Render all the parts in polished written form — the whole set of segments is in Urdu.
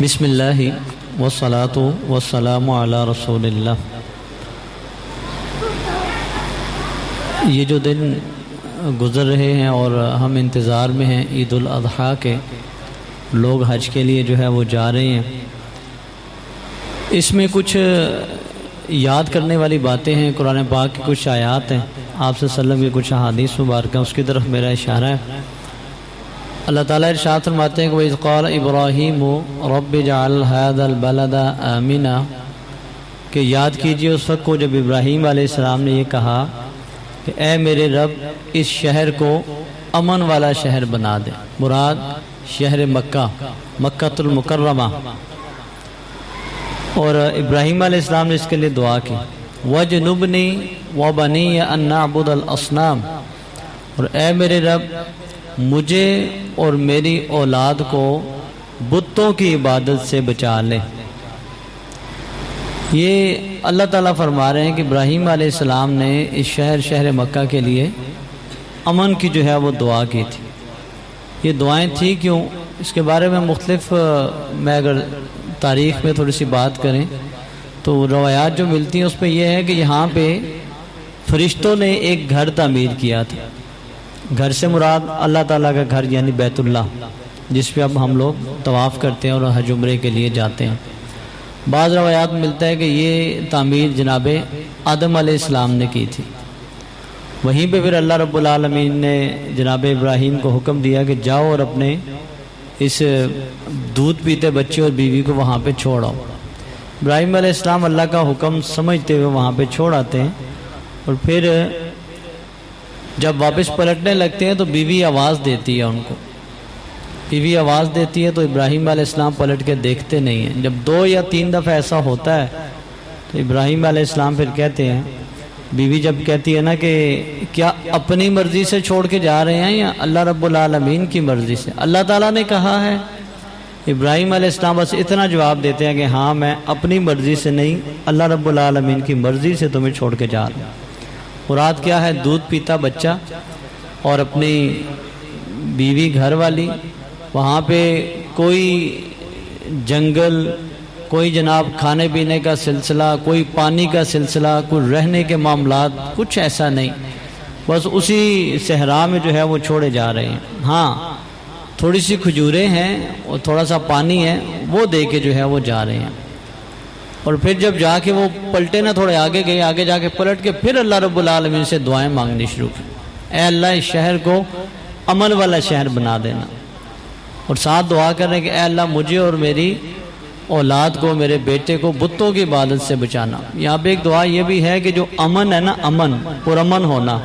بسم اللہ والصلاۃ والسلام علی رسول اللہ۔ یہ جو دن گزر رہے ہیں اور ہم انتظار میں ہیں عید الاضحیٰ کے، لوگ حج کے لیے جو ہے وہ جا رہے ہیں، اس میں کچھ یاد کرنے والی باتیں ہیں۔ قرآن پاک کی کچھ آیات ہیں، آپ صلی اللہ علیہ وسلم کی کچھ احادیث مبارکہ، اس کی طرف میرا اشارہ ہے۔ اللہ تعالیٰ ارشاد فرماتے ہیں کہ وَإِذْ قَالَ إِبْرَاهِيمُ رَبِّ اجْعَلْ هَذَا الْبَلَدَ آمِنًا، کہ یاد کیجئے اس وقت کو جب ابراہیم علیہ السلام نے یہ کہا کہ اے میرے رب اس شہر کو امن والا شہر بنا دے۔ مراد شہر مکہ، مکۃ المکرمہ، اور ابراہیم علیہ السلام نے اس کے لیے دعا کی وَجْنُبْنِي وَبَنِيَّ أَن نَعْبُدَ الْأَصْنَامَ، اور اے میرے رب مجھے اور میری اولاد کو بتوں کی عبادت سے بچا لے۔ یہ اللہ تعالیٰ فرما رہے ہیں کہ ابراہیم علیہ السلام نے اس شہر مکہ کے لیے امن کی جو ہے وہ دعا کی تھی۔ یہ دعائیں تھیں کیوں، اس کے بارے میں مختلف، میں اگر تاریخ میں تھوڑی سی بات کریں تو روایات جو ملتی ہیں اس پہ یہ ہے کہ یہاں پہ فرشتوں نے ایک گھر تعمیر کیا تھا۔ گھر سے مراد اللہ تعالیٰ کا گھر یعنی بیت اللہ، جس پہ اب ہم لوگ طواف کرتے ہیں اور حج عمرے کے لیے جاتے ہیں۔ بعض روایات میں ملتا ہے کہ یہ تعمیر جناب آدم علیہ السلام نے کی تھی۔ وہیں پہ پھر اللہ رب العالمین نے جناب ابراہیم کو حکم دیا کہ جاؤ اور اپنے اس دودھ پیتے بچے اور بیوی کو وہاں پہ چھوڑ آؤ۔ ابراہیم علیہ السلام اللہ کا حکم سمجھتے ہوئے وہاں پہ چھوڑ آتے ہیں، اور پھر جب واپس پلٹنے لگتے ہیں تو بیوی آواز دیتی ہے ان کو، بیوی آواز دیتی ہے تو ابراہیم علیہ السلام پلٹ کے دیکھتے نہیں ہیں۔ جب 2 یا 3 دفعہ ایسا ہوتا ہے تو ابراہیم علیہ السلام پھر کہتے ہیں، بیوی جب کہتی ہے نا کہ کیا اپنی مرضی سے چھوڑ کے جا رہے ہیں یا اللہ رب العالمین کی مرضی سے؟ اللہ تعالیٰ نے کہا ہے۔ ابراہیم علیہ السلام بس اتنا جواب دیتے ہیں کہ ہاں میں اپنی مرضی سے نہیں، اللہ رب العالمین کی مرضی سے تمہیں چھوڑ کے جا رہا ہوں۔ مراد کیا ہے؟ دودھ پیتا بچہ اور اپنی بیوی گھر والی۔ وہاں پہ کوئی جنگل، کوئی جناب کھانے پینے کا سلسلہ، کوئی پانی کا سلسلہ، کوئی رہنے کے معاملات، کچھ ایسا نہیں، بس اسی صحرا میں جو ہے وہ چھوڑے جا رہے ہیں۔ ہاں تھوڑی سی کھجوریں ہیں اور تھوڑا سا پانی ہے، وہ دے کے جو ہے وہ جا رہے ہیں۔ اور پھر جب جا کے وہ پلٹے نا، تھوڑے آگے گئے، آگے جا کے پلٹ کے پھر اللہ رب العالمین سے دعائیں مانگنی شروع کی، اے اللہ اس شہر کو امن والا شہر بنا دینا، اور ساتھ دعا کر رہے ہیں کہ اے اللہ مجھے اور میری اولاد کو، میرے بیٹے کو بتوں کی عبادت سے بچانا۔ یہاں پہ ایک دعا یہ بھی ہے کہ جو امن ہے نا، امن، پرامن ہونا،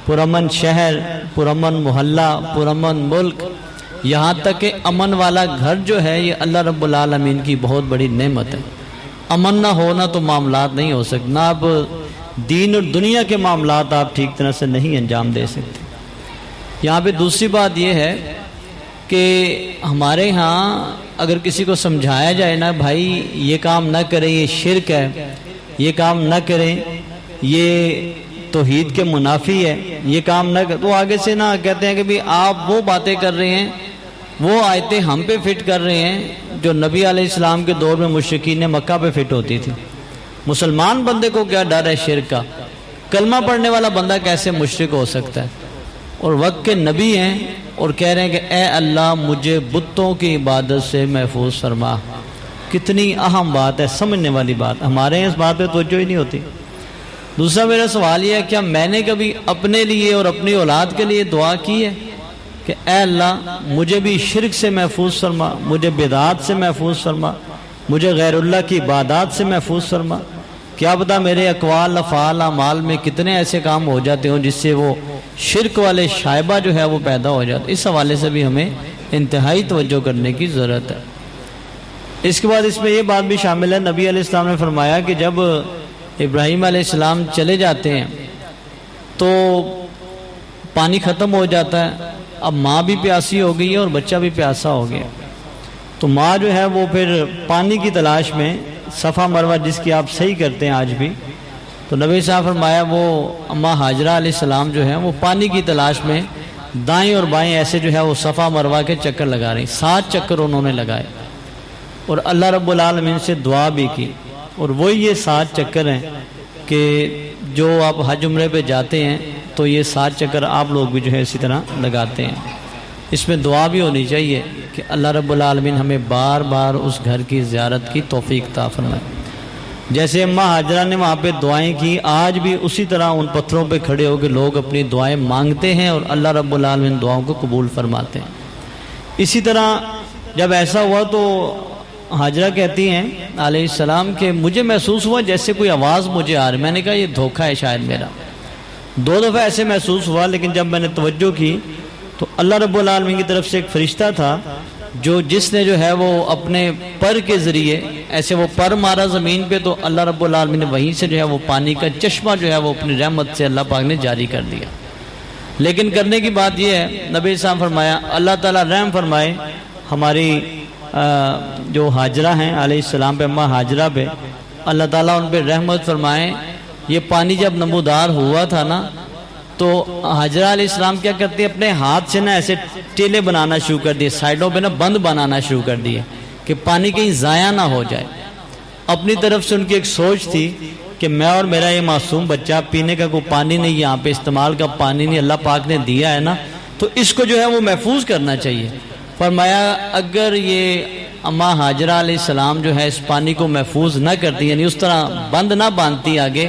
پرامن شہر، پرامن محلہ، پرامن ملک، یہاں تک کہ امن والا گھر جو ہے یہ اللہ رب العالمین کی بہت بڑی نعمت ہے۔ امن نہ ہونا تو معاملات نہیں ہو سکتے، نہ آپ دین اور دنیا کے معاملات آپ ٹھیک طرح سے نہیں انجام دے سکتے۔ یہاں پہ دوسری بات یہ ہے کہ ہمارے ہاں اگر کسی کو سمجھایا جائے نا، بھائی یہ کام نہ کریں، یہ شرک ہے، یہ کام نہ کریں، یہ توحید کے منافی ہے، یہ کام نہ کریں، تو آگے سے نہ کہتے ہیں کہ بھی آپ وہ باتیں کر رہے ہیں، وہ آیتیں ہم پہ فٹ کر رہے ہیں جو نبی علیہ السلام کے دور میں مشرکین مکہ پہ فٹ ہوتی تھی۔ مسلمان بندے کو کیا ڈر ہے شرک کا؟ کلمہ پڑھنے والا بندہ کیسے مشرک ہو سکتا ہے؟ اور وقت کے نبی ہیں اور کہہ رہے ہیں کہ اے اللہ مجھے بتوں کی عبادت سے محفوظ فرما۔ کتنی اہم بات ہے، سمجھنے والی بات، ہمارے ہیں اس بات پہ توجہ ہی نہیں ہوتی۔ دوسرا میرا سوال یہ ہے، کیا میں نے کبھی اپنے لیے اور اپنی اولاد کے لیے دعا کی ہے کہ اے اللہ مجھے بھی شرک سے محفوظ فرما، مجھے بدعات سے محفوظ فرما، مجھے غیر اللہ کی عبادات سے محفوظ فرما؟ کیا پتہ میرے اقوال، افعال، اعمال میں کتنے ایسے کام ہو جاتے ہوں جس سے وہ شرک والے شائبہ جو ہے وہ پیدا ہو جاتا۔ اس حوالے سے بھی ہمیں انتہائی توجہ کرنے کی ضرورت ہے۔ اس کے بعد اس میں یہ بات بھی شامل ہے، نبی علیہ السلام نے فرمایا کہ جب ابراہیم علیہ السلام چلے جاتے ہیں تو پانی ختم ہو جاتا ہے، اب ماں بھی پیاسی ہو گئی ہے اور بچہ بھی پیاسا ہو گیا، تو ماں جو ہے وہ پھر پانی کی تلاش میں صفا مروہ جس کی آپ صحیح کرتے ہیں آج بھی، تو نبی صاحب فرمایا وہ اماں ہاجرہ علیہ السلام جو ہیں وہ پانی کی تلاش میں دائیں اور بائیں ایسے جو ہے وہ صفا مروہ کے چکر لگا رہی، 7 چکر انہوں نے لگائے۔ اور اللہ رب العالمین سے دعا بھی کی، اور وہی یہ 7 چکر ہیں کہ جو آپ حج عمرے پہ جاتے ہیں تو یہ 7 چکر آپ لوگ بھی جو ہے اسی طرح لگاتے ہیں۔ اس میں دعا بھی ہونی چاہیے کہ اللہ رب العالمین ہمیں بار بار اس گھر کی زیارت کی توفیق عطا فرمائے۔ جیسے اماں ہاجرہ نے وہاں پہ دعائیں کی، آج بھی اسی طرح ان پتھروں پہ کھڑے ہو کے لوگ اپنی دعائیں مانگتے ہیں اور اللہ رب العالمین دعاؤں کو قبول فرماتے ہیں۔ اسی طرح جب ایسا ہوا تو ہاجرہ کہتی ہیں علیہ السلام کہ مجھے محسوس ہوا جیسے کوئی آواز مجھے آ رہی، میں نے کہا یہ دھوکہ ہے شاید میرا۔ 2 دفعہ ایسے محسوس ہوا، لیکن جب میں نے توجہ کی تو اللہ رب العالمین کی طرف سے ایک فرشتہ تھا جس نے جو ہے وہ اپنے پر کے ذریعے ایسے وہ پر مارا زمین پہ، تو اللہ رب العالمین نے وہیں سے جو ہے وہ پانی کا چشمہ جو ہے وہ اپنی رحمت سے اللہ پاک نے جاری کر دیا۔ لیکن کرنے کی بات یہ ہے، نبی صاحب فرمایا اللہ تعالیٰ رحم فرمائے ہماری جو ہاجرہ ہیں علیہ السلام پہ، اماں ہاجرہ پہ، اللہ تعالیٰ ان پہ رحمت فرمائے۔ یہ پانی جب نمودار ہوا تھا نا تو ہاجرہ علیہ السلام کیا کرتے ہیں، اپنے ہاتھ سے نا ایسے ٹیلے بنانا شروع کر دیے، سائڈوں پہ نا بند بنانا شروع کر دیے کہ پانی کہیں ضائع نہ ہو جائے۔ اپنی طرف سے ان کی ایک سوچ تھی کہ میں اور میرا یہ معصوم بچہ پینے کا کوئی پانی نہیں، یہاں پہ استعمال کا پانی نہیں اللہ پاک نے دیا ہے نا، تو اس کو جو ہے وہ محفوظ کرنا چاہیے۔ فرمایا اگر یہ اماں ہاجرہ علیہ السلام جو ہے اس پانی کو محفوظ نہ کرتی، یعنی اس طرح بند نہ باندھتی، آگے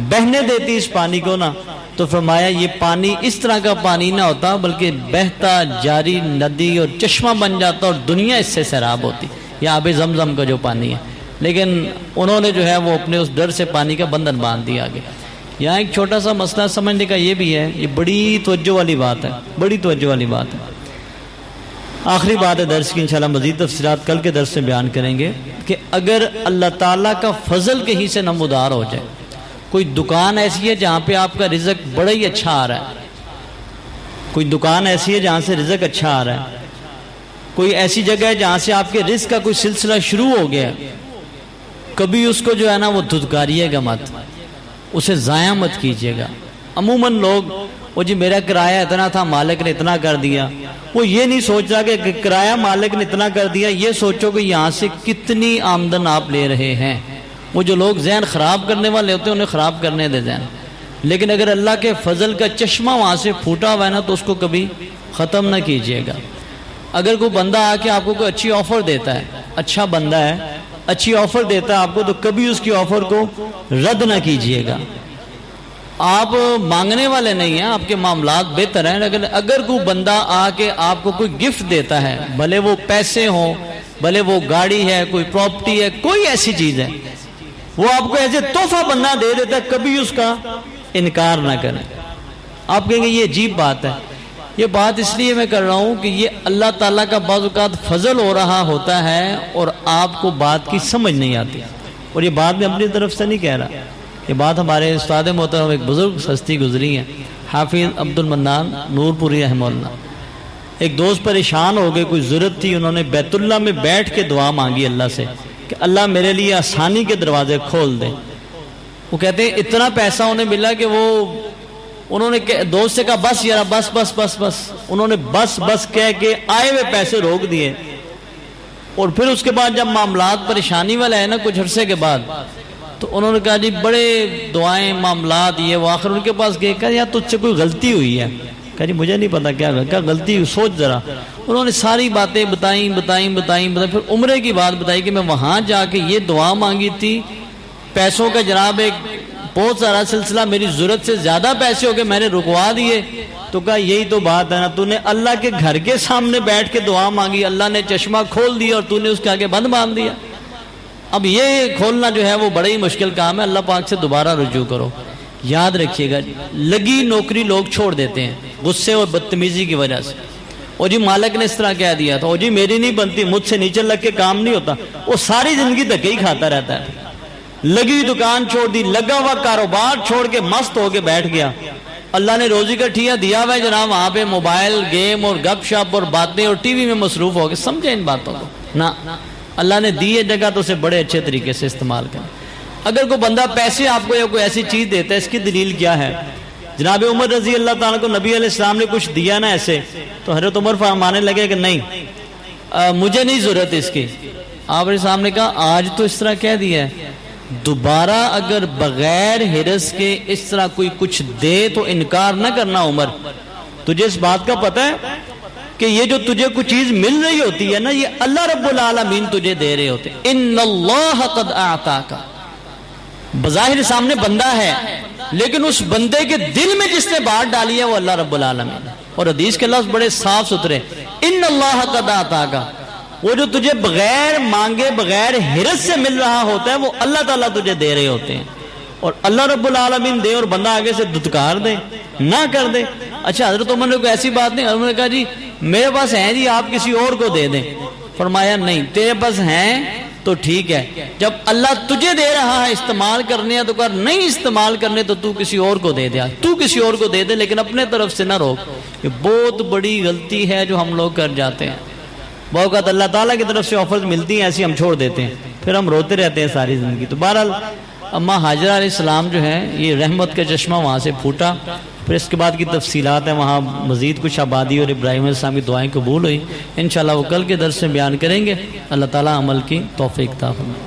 بہنے دیتی اس پانی کو نا، تو فرمایا یہ پانی اس طرح کا پانی نہ ہوتا بلکہ بہتا جاری ندی اور چشمہ بن جاتا اور دنیا اس سے سیراب ہوتی، یہ آب زمزم کا جو پانی ہے۔ لیکن انہوں نے جو ہے وہ اپنے اس ڈر سے پانی کا بندھن باندھ دیا آگے۔ یہاں ایک چھوٹا سا مسئلہ سمجھنے کا یہ بھی ہے، یہ بڑی توجہ والی بات ہے، بڑی توجہ والی بات ہے۔ آخری بات ہے درس کی، انشاءاللہ مزید تفصیلات کل کے درس میں بیان کریں گے کہ اگر اللہ تعالیٰ کا فضل کہیں سے نمودار ہو جائے، کوئی دکان ایسی ہے جہاں پہ آپ کا رزق بڑا ہی اچھا آ رہا ہے، کوئی دکان ایسی ہے جہاں سے رزق اچھا آ رہا ہے، کوئی ایسی جگہ ہے جہاں سے آپ کے رزق کا کوئی سلسلہ شروع ہو گیا، کبھی اس کو جو ہے نا وہ دھتکاریے گا مت، اسے ضائع مت کیجیے گا۔ عموماً لوگ وہ جی میرا کرایہ اتنا تھا مالک نے اتنا کر دیا، وہ یہ نہیں سوچ رہا کہ کرایہ مالک نے اتنا کر دیا، یہ سوچو کہ یہاں سے کتنی آمدن آپ لے رہے ہیں۔ وہ جو لوگ ذہن خراب کرنے والے ہوتے ہیں انہیں خراب کرنے دے ذہن، لیکن اگر اللہ کے فضل کا چشمہ وہاں سے پھوٹا ہوا ہے نا تو اس کو کبھی ختم نہ کیجیے گا۔ اگر کوئی بندہ آ کے آپ کو کوئی اچھی آفر دیتا ہے، اچھا بندہ ہے، اچھی آفر دیتا ہے آپ کو، تو کبھی اس کی آفر کو رد نہ کیجیے گا۔ آپ مانگنے والے نہیں ہیں، آپ کے معاملات بہتر ہیں، لیکن اگر کوئی بندہ آ کے آپ کو کوئی گفٹ دیتا ہے، بھلے وہ پیسے ہوں، بھلے وہ گاڑی ہے، کوئی پراپرٹی ہے، کوئی ایسی چیز ہے، وہ آپ کو ایسے تحفہ بندہ دے دیتا ہے، کبھی اس کا انکار نہ کریں۔ آپ کہیں گے یہ عجیب بات ہے، یہ بات اس لیے میں کر رہا ہوں کہ یہ اللہ تعالیٰ کا بعض اوقات فضل ہو رہا ہوتا ہے اور آپ کو بات کی سمجھ نہیں آتی، اور یہ بات میں اپنی طرف سے نہیں کہہ رہا، یہ بات ہمارے استاد محترم ایک بزرگ ہستی گزری ہیں، حافظ عبد المنان نور پوری رحمہ اللہ۔ ایک دوست پریشان ہو گئے، کوئی ضرورت تھی، انہوں نے بیت اللہ میں بیٹھ کے دعا مانگی اللہ سے کہ اللہ میرے لیے آسانی کے دروازے کھول دے۔ وہ کہتے ہیں اتنا پیسہ انہیں ملا کہ انہوں نے دوست سے کہا بس یار بس بس بس بس، انہوں نے بس بس کہہ کے آئے ہوئے پیسے روک دیے، اور پھر اس کے بعد جب معاملات پریشانی والے ہیں نا کچھ عرصے کے بعد، تو انہوں نے کہا جی بڑے دعائیں معاملات یہ وہ، آخر ان کے پاس گئے، کہا یار تجھ سے کوئی غلطی ہوئی ہے، کہا جی مجھے نہیں پتا کیا غلطی ہوئی، سوچ ذرا۔ انہوں نے ساری باتیں بتائیں، پھر عمرے کی بات بتائی کہ میں وہاں جا کے یہ دعا مانگی تھی، پیسوں کا جناب ایک بہت سارا سلسلہ، میری ضرورت سے زیادہ پیسے ہو گئے، میں نے رکوا دیے، تو کہا یہی تو بات ہے نا، تو نے اللہ کے گھر کے سامنے بیٹھ کے دعا مانگی، اللہ نے چشمہ کھول دیا اور تو نے اس کے آگے بند باندھ دیا۔ اب یہ کھولنا جو ہے وہ بڑا ہی مشکل کام ہے، اللہ پاک سے دوبارہ رجوع کرو۔ یاد رکھیے گا لگی نوکری لوگ چھوڑ دیتے ہیں غصے اور بدتمیزی کی وجہ سے، اور جی مالک نے اس طرح کہہ دیا تھا، اور جی میری نہیں بنتی، مجھ سے نیچے لگ کے کام نہیں ہوتا، وہ ساری زندگی دھکے ہی کھاتا رہتا ہے۔ لگی دکان چھوڑ دی، لگا ہوا کاروبار چھوڑ کے مست ہو کے بیٹھ گیا، اللہ نے روزی کا ٹھیا دیا ہوا ہے جناب، وہاں پہ موبائل گیم اور گپ شپ اور باتیں اور ٹی وی میں مصروف ہو کے، سمجھے ان باتوں کو نہ، اللہ نے دی ہے جگہ تو اسے بڑے اچھے طریقے سے استعمال کریں۔ اگر کوئی بندہ پیسے آپ کو یا کوئی ایسی چیز دیتا ہے، اس کی دلیل کیا ہے؟ جناب عمر رضی اللہ تعالیٰ کو نبی علیہ السلام نے کچھ دیا نا ایسے، تو حضرت عمر فرمانے لگے کہ نہیں مجھے نہیں ضرورت اس کی، آپ نے سامنے کہا آج تو اس طرح کہہ دیا ہے، دوبارہ اگر بغیر حرص کے اس طرح کوئی کچھ دے تو انکار نہ کرنا عمر۔ تجھے اس بات کا پتہ ہے کہ یہ جو تجھے کچھ چیز مل رہی ہوتی ہے نا، یہ اللہ رب العالمین تجھے دے رہے ہوتے ہیں۔ ان اللہ قد اعطاک، بظاہر سامنے بندہ ہے لیکن اس بندے کے دل میں جس نے بات ڈالی ہے وہ اللہ رب العالمین۔ اور حدیث کے لفظ بڑے صاف ستھرے، ان اللہ قد اعطاک، وہ جو تجھے بغیر مانگے بغیر حرص سے مل رہا ہوتا ہے وہ اللہ تعالیٰ تجھے دے رہے ہوتے ہیں۔ اور اللہ رب العالمین دے اور بندہ آگے سے دھتکار دے، نہ کر دے۔ اچھا حضرت عمر نے کوئی ایسی بات نہیں، حضرت نے کہا جی میرے پاس ہیں جی، آپ کسی اور کو دے دیں۔ فرمایا نہیں، تیرے پاس ہیں تو ٹھیک ہے، جب اللہ تجھے دے رہا ہے استعمال کرنے ہیں تو کر، نہیں استعمال کرنے تو کسی اور کو دے دیا، تو کسی اور کو دے دے، لیکن اپنے طرف سے نہ روک۔ یہ بہت بڑی غلطی ہے جو ہم لوگ کر جاتے ہیں۔ بہت اوقات اللہ تعالیٰ کی طرف سے آفرز ملتی ہیں، ایسی ہم چھوڑ دیتے ہیں، پھر ہم روتے رہتے ہیں ساری زندگی۔ تو بہرحال اماں ہاجرہ علیہ السلام جو ہے، یہ رحمت کا چشمہ وہاں سے پھوٹا۔ پھر اس کے بعد کی تفصیلات ہیں، وہاں مزید کچھ آبادی اور ابراہیم علیہ السلام کی دعائیں قبول ہوئی، انشاءاللہ وہ کل کے درس میں بیان کریں گے۔ اللہ تعالیٰ عمل کی توفیق عطا فرمائے۔